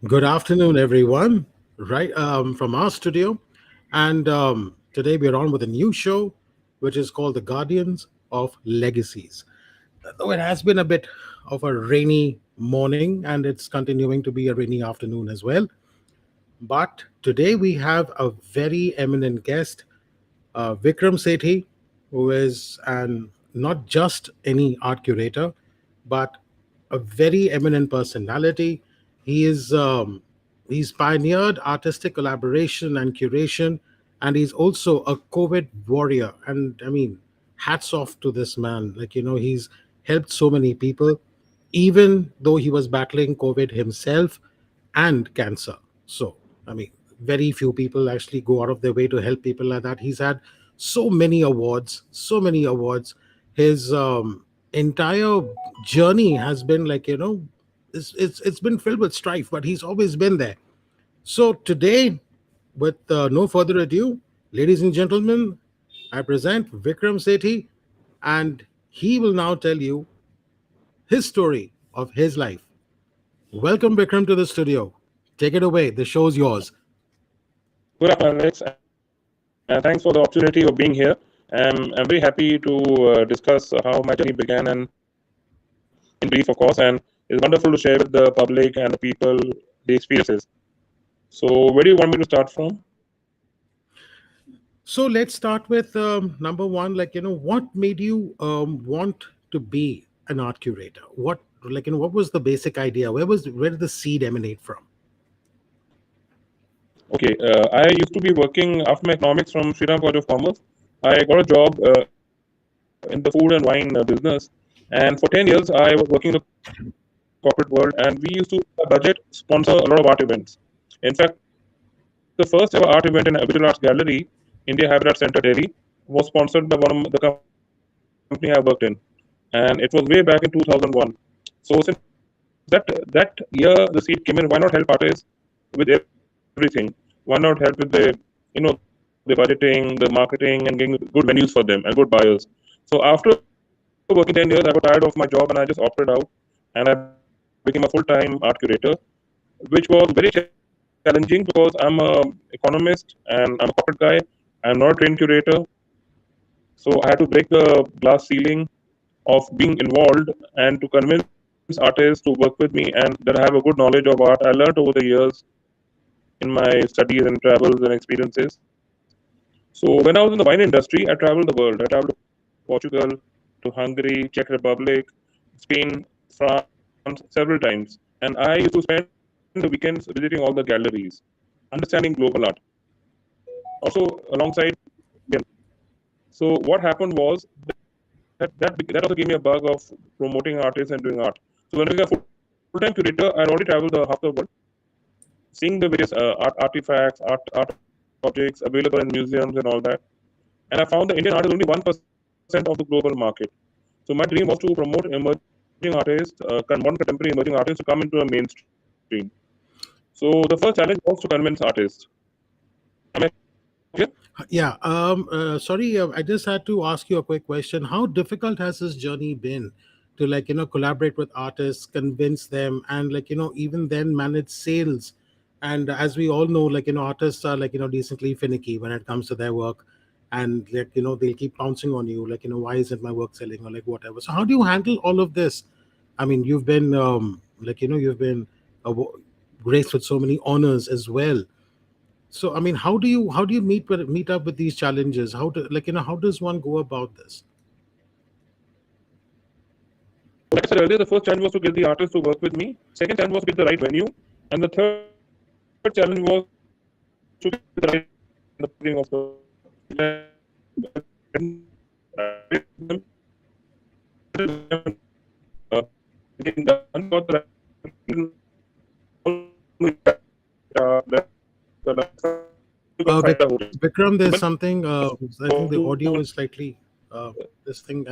Good afternoon, everyone. Right from our studio, and today we're on with a new show, which is called "The Guardians of Legacies." Though it has been a bit of a rainy morning, and it's continuing to be a rainy afternoon as well. But today we have a very eminent guest, Vikram Sethi, who is an not just any art curator, but a very eminent personality. He is he's pioneered artistic collaboration and curation, and he's also a COVID warrior. And I mean, hats off to this man. He's helped so many people, even though he was battling COVID himself and cancer. So, I mean, very few people actually go out of their way to help people like that. He's had so many awards, so many awards. His entire journey has been it's been filled with strife, but he's always been there. So today, with no further ado, ladies and gentlemen, I present Vikram Sethi, and he will now tell you his story of his life. Welcome, Vikram, to the studio. Take it away. The show's yours. Good afternoon, Alex, and thanks for the opportunity of being here. I'm very happy to discuss how my journey began, and in brief, of course, and it's wonderful to share with the public and the people the experiences. So, where do you want me to start from? So let's start with number one. What made you want to be an art curator? What was the basic idea? Where did the seed emanate from? Okay, I used to be working after my economics from Sriram College of Commerce. I got a job in the food and wine business, and for 10 years I was working in the corporate world, and we used to budget sponsor a lot of art events. In fact, the first ever art event in a visual arts gallery, India Habitat Center, Delhi, was sponsored by one of the company I worked in, and it was way back in 2001. So since that year the seed came in, why not help artists with everything? Why not help with the budgeting, the marketing, and getting good venues for them and good buyers? So after working 10 years, I got tired of my job and I just opted out, and I became a full-time art curator, which was very challenging because I'm a economist and I'm a corporate guy. I'm not a trained curator, so I had to break the glass ceiling of being involved and to convince artists to work with me, and that I have a good knowledge of art. I learned over the years in my studies and travels and experiences. So when I was in the wine industry, I traveled the world. I traveled to Portugal, to Hungary, Czech Republic, Spain, France several times, and I used to spend the weekends visiting all the galleries, understanding global art. Also, alongside being a curator. So what happened was that also gave me a bug of promoting artists and doing art. So when I became a full-time curator, I already traveled the half the world, seeing the various artifacts, art objects available in museums and all that. And I found the Indian art is only 1% of the global market. So my dream was to promote emerging artists, modern contemporary emerging artists to come into a mainstream. So the first challenge was to convince artists. Am I clear? Yeah. Sorry, I just had to ask you a quick question. How difficult has this journey been to collaborate with artists, convince them, and even then manage sales? And as we all know, artists are decently finicky when it comes to their work, and they'll keep pouncing on you, why isn't my work selling or whatever. So how do you handle all of this? I mean, you've been you've been graced with so many honors as well. So I mean, how do you meet up with these challenges? How to how does one go about this? So, like I said earlier, the first challenge was to get the artists to work with me. Second challenge was to get the right venue, and the third challenge was to get the right the beginning of the getting done got the Vik- Vikram, there's so something. I think the audio is slightly. This thing.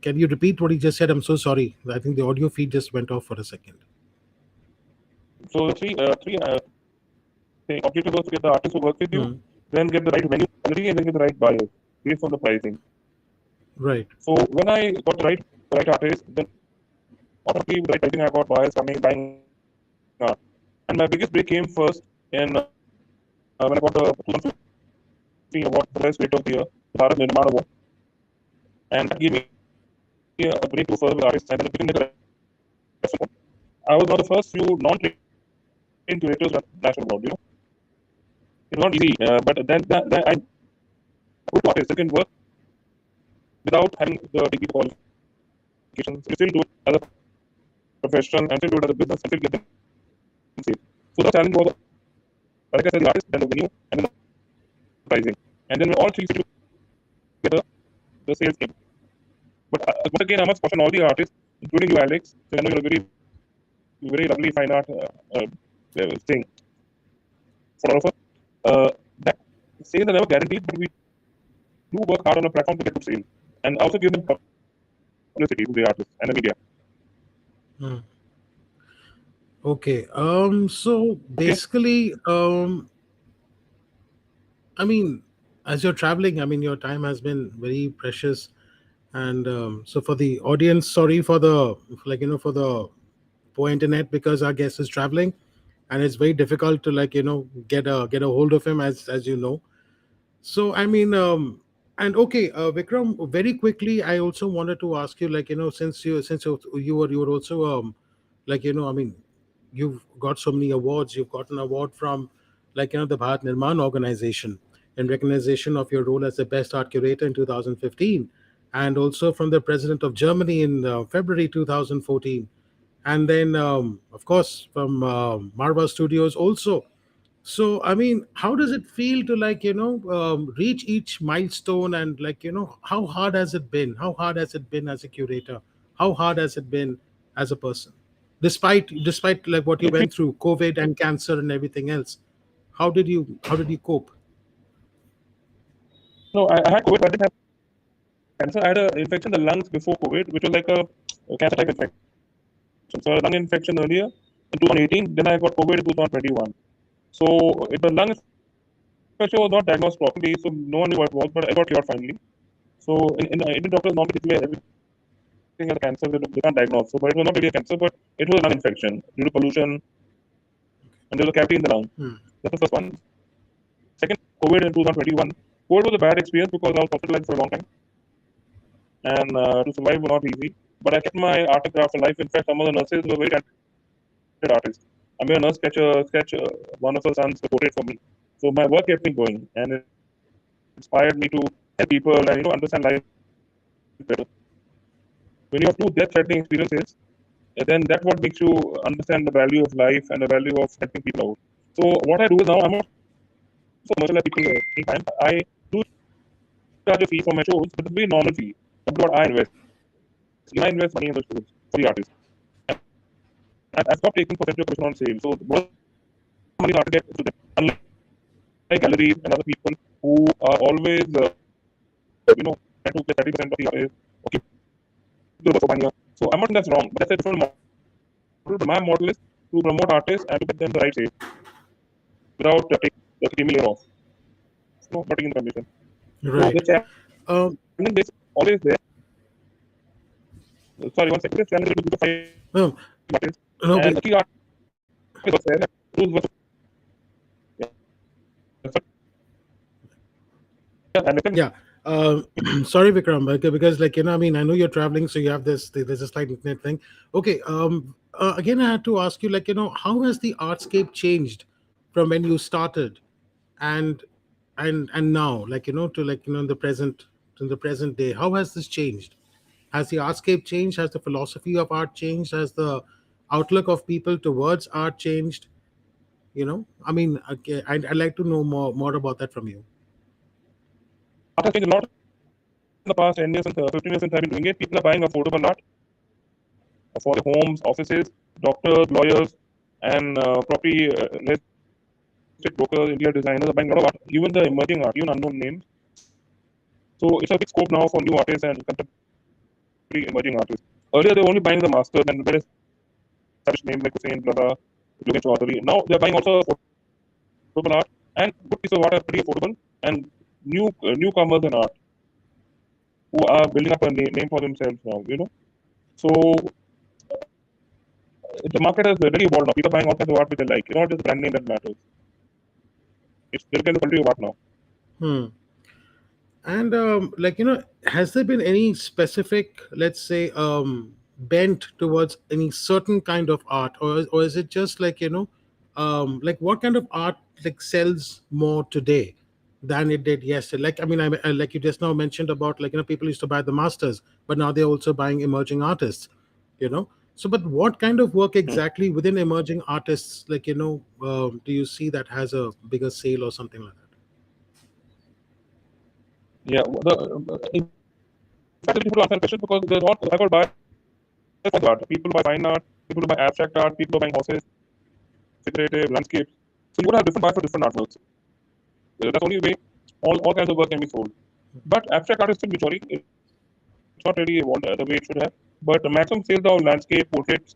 Can you repeat what he just said? I'm so sorry. I think the audio feed just went off for a second. three objective was to get the artist to work with you, Hmm. then get the right venue quality, and then get the right buyers based on the pricing. Right. So when I got the right artist, then automatically with the right pricing, I got buyers coming buying art. And my biggest break came first in when I got the 2015 award for best creator of the year, the Bharat Nirman Award, and that gave me a break to further with artists, and then it became like a reference point. I was one of the first few non-trained curators at national award. It's not easy, but then I good to artists. They can work without having the degree qualifications. You still do it as a profession and still do it as a business and still get them safe. So the challenge was, like I said, the artist, then the venue, and then the pricing. And then when all three fit together, the sales came. But once again, I must caution all the artists, including you, Alex. So I know you're a very lovely fine art thing photographer. That sales are never guaranteed, but we do work hard on a platform to get good sales. And also give them publicity to the artists and the media. Hmm. Okay. So Okay. basically, I mean, as you're traveling, I mean, your time has been very precious, and so for the audience, sorry for the for the poor internet, because our guest is traveling, and it's very difficult to get a hold of him, as you know. So I mean, and okay, Vikram, very quickly, I also wanted to ask you, since you were also I mean, you've got so many awards. You've got an award from the Bharat Nirman organization in recognition of your role as the best art curator in 2015, and also from the president of Germany in February 2014, and then of course from Marva Studios also. So, I mean, how does it feel to reach each milestone, and how hard has it been? How hard has it been as a curator? How hard has it been as a person? Despite like what you If you went through, COVID and cancer and everything else, how did you cope? know, I had COVID, but I didn't have cancer. I had an infection in the lungs before COVID, which was like a cancer type infection. So a lung infection earlier in 2018, then I got COVID in 2021. So if the lung infection was not diagnosed properly, so no one knew what it was, but I got cured finally. So in Indian doctors normally declare everything as a cancer, they can't diagnose. So, but it was not really a cancer, but it was a lung infection due to pollution, and there was a cavity in the lung. Hmm. That's the first one. Second, COVID in 2021. COVID was a bad experience because I was hospitalized for a long time, and to survive was not easy. But I kept my art and craft alive. In fact, some of the nurses were very talented artists. I made a nurse sketch one of her sons portrait for me. So my work kept me going, and it inspired me to help people and understand life better. When you have two death-threatening experiences, then that's what makes you understand the value of life and the value of helping people out. So what I do is now I'm also commercial at people time. I do charge a fee for my shows, but it's a very normal fee. That's what I invest. I invest money in the shows for the artists. I've stopped taking percentage of commission on sale. So what money the artist gets to them. Unlike galleries and other people who are always trying to get 30% of the artist or keep the work for 1 year. So I'm not saying that's wrong, but that's a different model. My model is to promote artists and to get them the right sale without taking the creamy layer off. Not taking the commission. So Right. the challenge Um, is always there. Sorry, one second. The challenge is to do the 5 no, artists. no, And the key artist was there. Rules was and listen, yeah. Sorry, Vikram, because I mean, I know you're traveling, so you have there's a slight internet thing. Okay. Again, I had to ask you, how has the artscape changed from when you started, and and now, to in the present day? How has this changed? Has the artscape changed? Has the philosophy of art changed? Has the outlook of people towards art changed? I mean, okay, I'd like to know more about that from you. art has changed a lot in the past 10 years and 15 years since I've been doing it. People are buying affordable art for their homes, offices, doctors, lawyers, and property real estate brokers, interior designers are buying a lot of art, even the emerging art, even unknown names. So it's a big scope now for new artists and contemporary emerging artists. Earlier, they were only buying the masters and very established names like Hussein, Plaza, Logan Chaudhary. Now they're buying also affordable art, and good piece of art are pretty affordable, and newcomers in art who are building up a name for themselves now. So the market has really evolved now. People are buying all kinds of art which they like. It's not just brand name that matters. It's there can the quality of art now. Hmm. And has there been any specific, let's say, bent towards any certain kind of art, or is it just like what kind of art like sells more today than it did yesterday? Like, I mean, like you just now mentioned about people used to buy the masters, but now they're also buying emerging artists, you know. So, but what kind of work Hmm. exactly within emerging artists, do you see that has a bigger sale or something like that? Yeah, in fact, it's difficult to answer the question because there's not I got buyers for art. People buy fine art, people buy abstract art, people buy houses, figurative, landscapes. So you would have different buyers for different artworks. That's the only way all kinds of work can be sold. But abstract art is still majority. It's not really evolved the way it should have. But the maximum sales of landscape, portraits,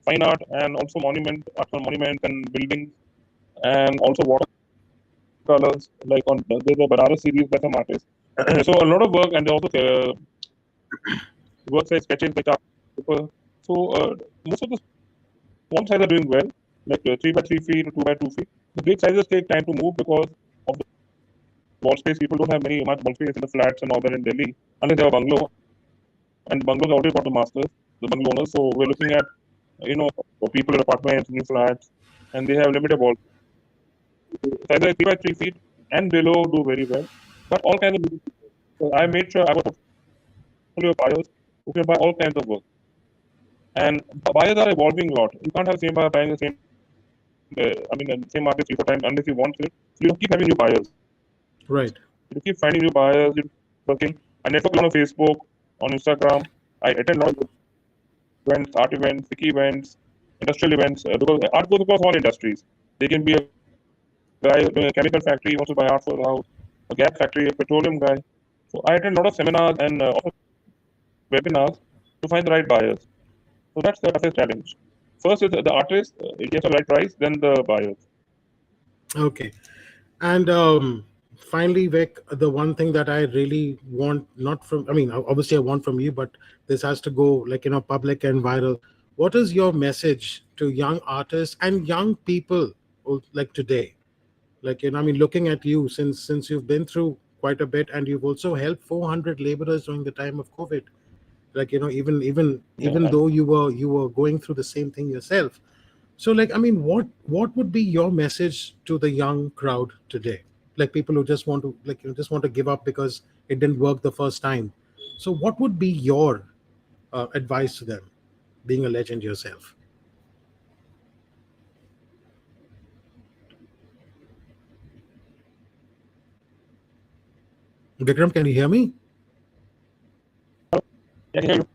fine art, and also art on monuments and buildings, and also watercolors. Like on there's a Banana series by some artists. So a lot of work, and they also works like sketches by chart paper. So most of the small sizes are doing well, like 3 by 3 feet, 2 by 2 feet. The big sizes take time to move because of the wall space. People don't have much wall space in the flats and all that in Delhi unless they have a bungalow. And bungalows already got the masters, the bungalow owners. So we're looking at, for people in apartments, new flats, and they have limited wall. Sizes like 3 by 3 feet and below do very well. But all kinds of beautiful people. So I made sure I have a portfolio of buyers who can buy all kinds of work. And buyers are evolving a lot. You can't have same buyer buying the same, same artist 3 4 times unless you want it. So you keep having new buyers. You keep finding new buyers. You Right. keep working. I network a lot on Facebook, on Instagram. I attend a lot of events, art events, wiki events, industrial events, because art goes across all industries. They can be a guy doing a chemical factory, wants to buy art for the house, a gas factory, a petroleum guy. So I attend a lot of seminars and also webinars to find the right buyers. So that's the toughest challenge. First is the artist, he has to have the right price, then the buyers. Okay. And finally, Vic, the one thing that I really want, not from, I mean, obviously I want from you, but this has to go public and viral. What is your message to young artists and young people like today? I mean, looking at you, since you've been through quite a bit, and you've also helped 400 laborers during the time of COVID. Yeah, Even though you were going through the same thing yourself. So, I mean, what would be your message to the young crowd today? Like people who just want to just want to give up because it didn't work the first time. So, what would be your advice to them, being a legend yourself? Vikram, can you hear me? yeah, I can hear you.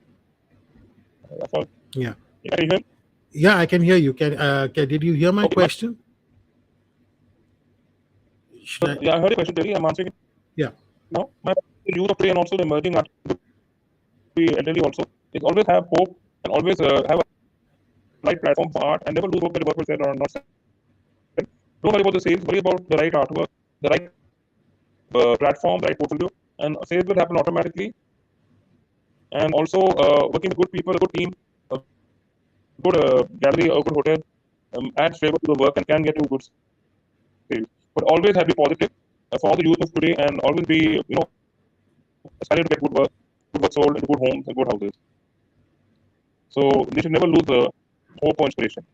That's all. Yeah, Yeah, can you hear me? yeah, I can hear you. Did you hear my Okay, my, question? Should I? yeah, I heard your question, Terry. I'm answering it now. Yeah. My the youth of today and also the emerging artists, the elderly also, is always have hope and always have a right platform for art and never lose hope that the work will sell or not sell. Don't worry about the sales, worry about the right artwork, the right platform, the right portfolio, and sales will happen automatically. And also working with good people, a good team, a good gallery, a good hotel adds flavor to the work and can get you good sales. But always have be positive for all the youth of today and always be, aspiring to get good work sold into good homes and good houses. So they should never lose the hope or inspiration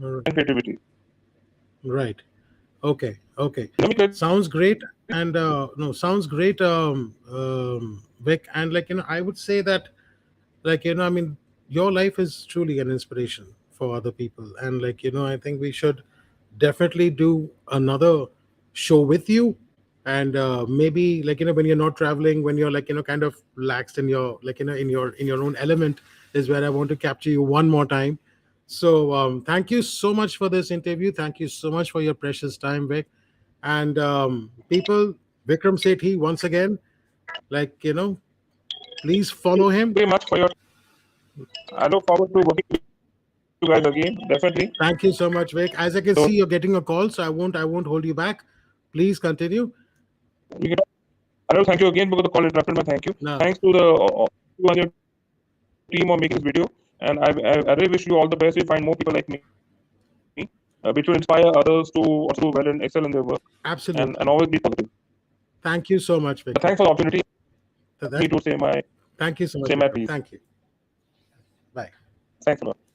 All and creativity. right. Okay. Okay. You know me, Terry? Sounds great. And no, sounds great, Vic. And I would say that, I mean, your life is truly an inspiration for other people. And I think we should definitely do another show with you. And maybe when you're not traveling, when you're kind of relaxed in your in your own element, is where I want to capture you one more time. So thank you so much for this interview. Thank you so much for your precious time, Vic. And people, Vikram Sethi, once again, please Thank follow you him. very much for your time. I look forward to working with you guys again, definitely. Thank you so much, Vic. As I can So see, you're getting a call, so I won't hold you back. Please continue. we can, I will thank you again because the call interrupted my thank you. No, Thanks to the you and your team on making this video. And I really wish you all the best. You find more people like me, which will inspire others to also do well and excel in their work, and Absolutely. always be positive. Thank you so much, Vikram. Thanks for the opportunity. That, Me to thank you so much, say my Vikram. piece. Thank you. Bye. Thanks a lot.